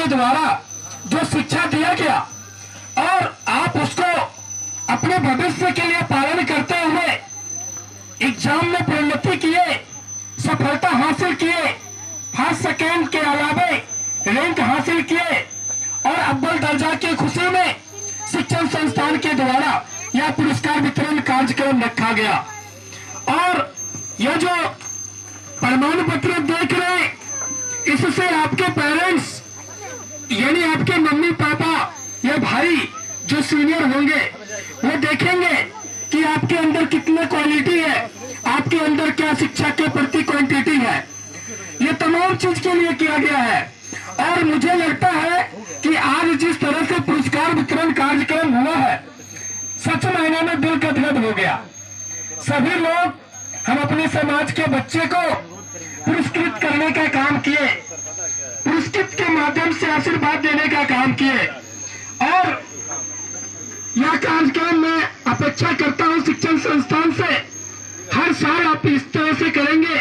के द्वारा जो शिक्षा दिया गया और आप उसको अपने भविष्य के लिए पालन करते हुए एग्जाम में प्रोन्नति किए, सफलता हासिल किए, फर्स्ट सेकेंड के अलावे रैंक हासिल किए और अव्वल दर्जा की खुशी में शिक्षण संस्थान के द्वारा यह पुरस्कार वितरण कार्यक्रम रखा गया। और यह जो प्रमाण पत्र देख रहे हैं, इससे आपके पेरेंट्स यानी आपके मम्मी पापा या भाई जो सीनियर होंगे वो देखेंगे कि आपके अंदर कितनी क्वालिटी है, आपके अंदर क्या शिक्षा के प्रति क्वांटिटी है। ये तमाम चीज के लिए किया गया है। और मुझे लगता है कि आज जिस तरह से पुरस्कार वितरण कार्यक्रम हुआ है, सच मायने में दिल गदगद हो गया। सभी लोग हम अपने समाज के बच्चे को पुरस्कृत करने का काम किए, पुरस्कृत के माध्यम से आशीर्वाद देने का काम किए। और यह कार्यक्रम मैं अपेक्षा करता हूं शिक्षण संस्थान से हर साल आप इस तरह से करेंगे,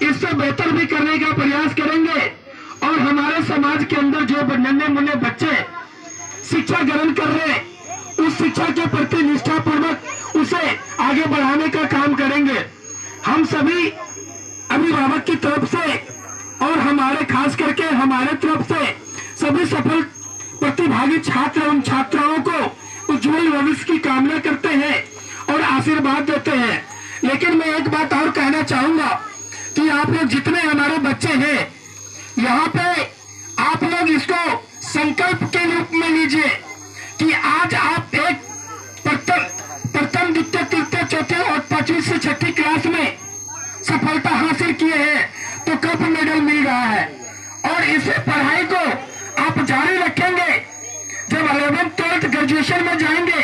इससे बेहतर भी करने का प्रयास करेंगे। और हमारे समाज के अंदर जो नन्हे मुन्ने बच्चे शिक्षा ग्रहण कर रहे हैं, उस शिक्षा के प्रति निष्ठापूर्वक उसे आगे बढ़ाने का काम करेंगे। हम सभी अभिभावक की तरफ से और हमारे खास करके हमारे तरफ से सभी सफल प्रतिभागी छात्र एवं छात्राओं को उज्जवल भविष्य की कामना करते हैं और आशीर्वाद देते हैं। लेकिन मैं एक बात और कहना चाहूंगा कि आप लोग जितने हमारे बच्चे हैं, यहाँ पे आप लोग इसको संकल्प के रूप में लीजिए कि आज आप एक प्रथम द्वितीय तृतीय चौथे और 5वीं से 6ठी क्लास में सफलता हासिल किए हैं तो कप मेडल मिल रहा है। और इसे पढ़ाई को आप जारी रखेंगे। जब 11th 12th ग्रेजुएशन में जाएंगे,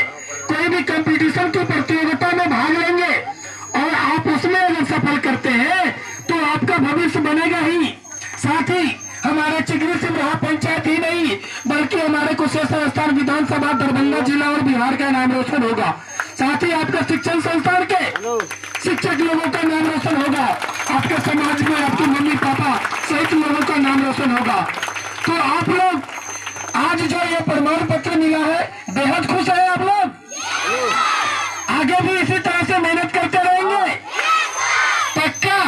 कोई भी कंपटीशन की प्रतियोगिता में भाग लेंगे और आप उसमें अगर सफल करते हैं तो आपका भविष्य बनेगा ही। साथ ही हमारे चिगरी सिमराहा पंचायत ही नहीं बल्कि हमारे कुशेश्वर स्थान विधानसभा दरभंगा जिला और बिहार का नाम रोशन होगा। साथ ही आपका शिक्षण संस्थान के शिक्षक लोगों का नाम रोशन होगा, आपके समाज में आपके मम्मी पापा सहित लोगों का नाम रोशन होगा। तो आप लोग आज जो ये प्रमाण पत्र मिला है, बेहद खुश है आप लोग? आगे भी इसी तरह से मेहनत करते रहेंगे? पक्का?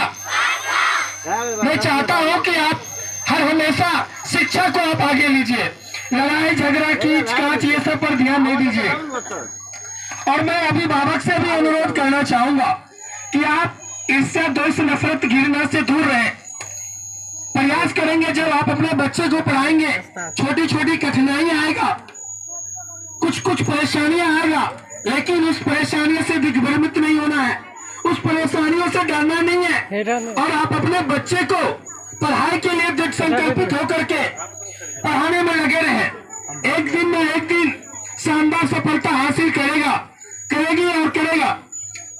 मैं चाहता हूँ कि आप हर हमेशा शिक्षा को आप आगे लीजिए, लड़ाई झगड़ा कीच काच ये सब पर ध्यान नहीं दीजिए। और मैं अभिभावक से भी अनुरोध करना चाहूंगा कि आप ईर्ष्या द्वेष नफरत घृणा से दूर रहें। प्रयास करेंगे जब आप अपने बच्चे को पढ़ाएंगे, छोटी छोटी कठिनाइयां आएगा, कुछ परेशानियां आएगा, लेकिन उस परेशानियों से दिग्भ्रमित नहीं होना है, उस परेशानियों से डरना नहीं है। और आप अपने बच्चे को पढ़ाई के लिए दृढ़ संकल्पित होकर के पढ़ाने में लगे रहे। एक दिन न एक दिन शानदार सफलता हासिल करेगी और करेगा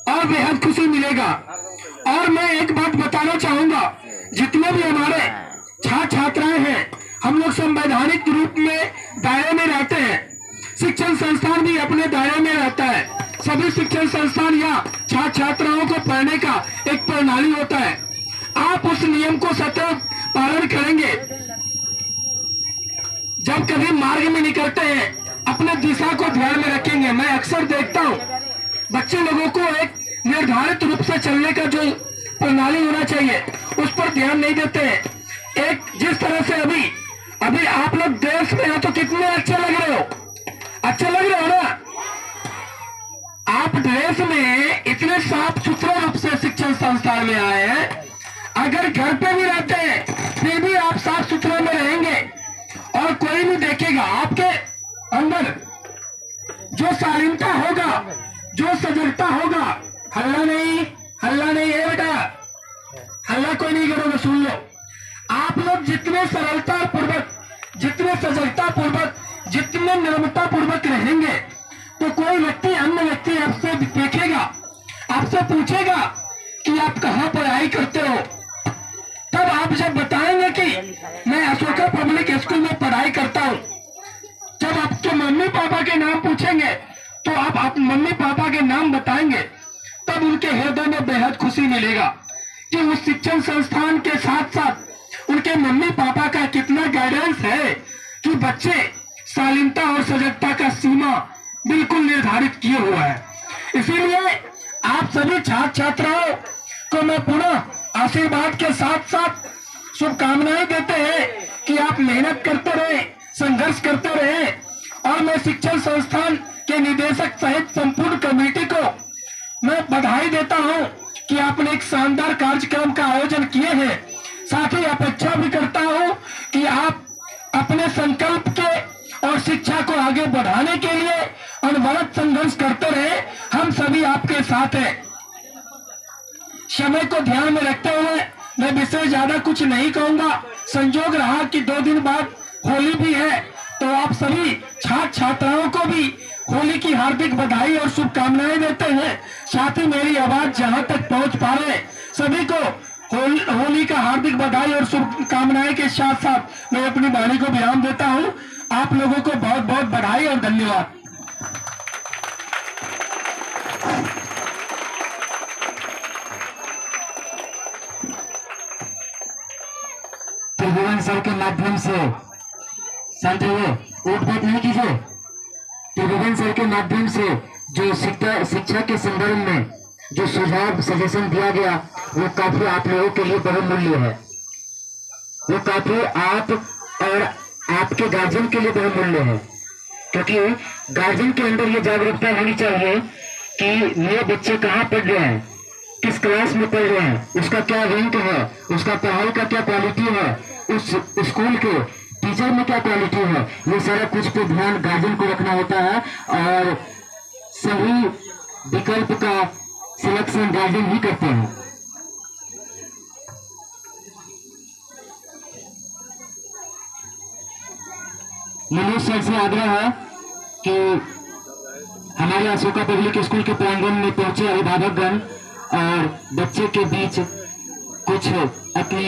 और बेहद खुशी मिलेगा। और मैं एक बात बताना चाहूंगा, जितने भी हमारे छात्र छात्राएं हैं, हम लोग संवैधानिक रूप में दायरे में रहते हैं, शिक्षण संस्थान भी अपने दायरे में रहता है। सभी शिक्षण संस्थान या छात्र छात्राओं को पढ़ने का एक प्रणाली होता है। आप उस नियम को सतत पालन करेंगे। जब कभी मार्ग में निकलते हैं, अपने दिशा को ध्यान में रखेंगे। मैं अक्सर देखता हूँ बच्चे लोगों को एक निर्धारित रूप से चलने का जो प्रणाली होना चाहिए उस पर ध्यान नहीं देते हैं। एक जिस तरह से अभी आप लोग देश में हो तो कितने अच्छे लग रहे हो, अच्छे लग रहे हो ना? आप देश में इतने साफ सुथरे रूप से शिक्षण संस्थान में आए हैं, अगर घर पे भी रहते हैं फिर भी आप साफ सुथरे में रहेंगे और कोई नहीं देखेगा। आपके अंदर जो शालीनता होगा, जो सजगता होगा, हल्ला नहीं है बेटा, हल्ला कोई नहीं करोगे, सुन लो। आप लोग जितने सरलता पूर्वक, जितने सजगता पूर्वक, जितने नम्रता पूर्वक रहेंगे तो कोई व्यक्ति अन्य व्यक्ति आपसे देखेगा, आपसे पूछेगा कि आप कहाँ पढ़ाई करते हो। तब आप जब बताएंगे कि मैं अशोका पब्लिक स्कूल में पढ़ाई करता हूँ, जब आपके मम्मी पापा के नाम पूछेंगे तो आप मम्मी पापा के नाम बताएंगे, तब उनके हृदय में बेहद खुशी मिलेगा कि उस शिक्षण संस्थान के साथ साथ उनके मम्मी पापा का कितना गाइडेंस है, कि बच्चे शालीनता और सजगता का सीमा बिल्कुल निर्धारित किए हुआ है। इसीलिए आप सभी छात्र छात्राओं को मैं पुनः आशीर्वाद के साथ साथ शुभकामनाएं देते हैं कि आप मेहनत करते रहे, संघर्ष करते रहे। और मैं शिक्षण संस्थान के निदेशक सहित संपूर्ण कमेटी को मैं बधाई देता हूं कि आपने एक शानदार कार्यक्रम का आयोजन किए हैं। साथ ही अपेक्षा भी करता हूं कि आप अपने संकल्प के और शिक्षा को आगे बढ़ाने के लिए अनवरत संघर्ष करते रहे। हम सभी आपके साथ हैं। समय को ध्यान में रखते हुए मैं विशेष ज्यादा कुछ नहीं कहूंगा। संयोग रहा कि 2 दिन बाद होली भी है, तो आप सभी छात्र छात्राओं को भी होली की हार्दिक बधाई और शुभकामनाएं देते हैं। साथ ही मेरी आवाज जहां तक पहुंच पा रहे सभी को होली का हार्दिक बधाई और शुभकामनाएं के साथ साथ मैं अपनी वाणी को विराम देता हूं। आप लोगों को बहुत बहुत बधाई और धन्यवाद। त्रिभुवन सर के माध्यम से शांत रहिए, वोट बात नहीं कीजिए। त्रिभुवन सर के माध्यम से जो शिक्षा के संदर्भ में जो सुझाव सजेशन दिया गया वो काफी आप लोगों के लिए बहुमूल्य है। वो काफी आप और आपके गार्जियन के लिए बहुमूल्य है, क्योंकि गार्जियन के अंदर ये जागरूकता होनी चाहिए कि मेरे बच्चे कहाँ पढ़ रहे हैं, किस क्लास में पढ़ रहे हैं, उसका क्या रैंक है, उसका पढ़ाई का क्या क्वालिटी है, उस स्कूल के टीचर में क्या क्वालिटी है। ये सारा कुछ पे ध्यान गार्जियन को रखना होता है और सही विकल्प का सिलेक्शन गार्जियन ही करते हैं। मनोज सर से आग्रह है कि हमारे अशोका पब्लिक स्कूल के प्रांगण में पहुंचे अभिभावकगण और बच्चे के बीच कुछ अपने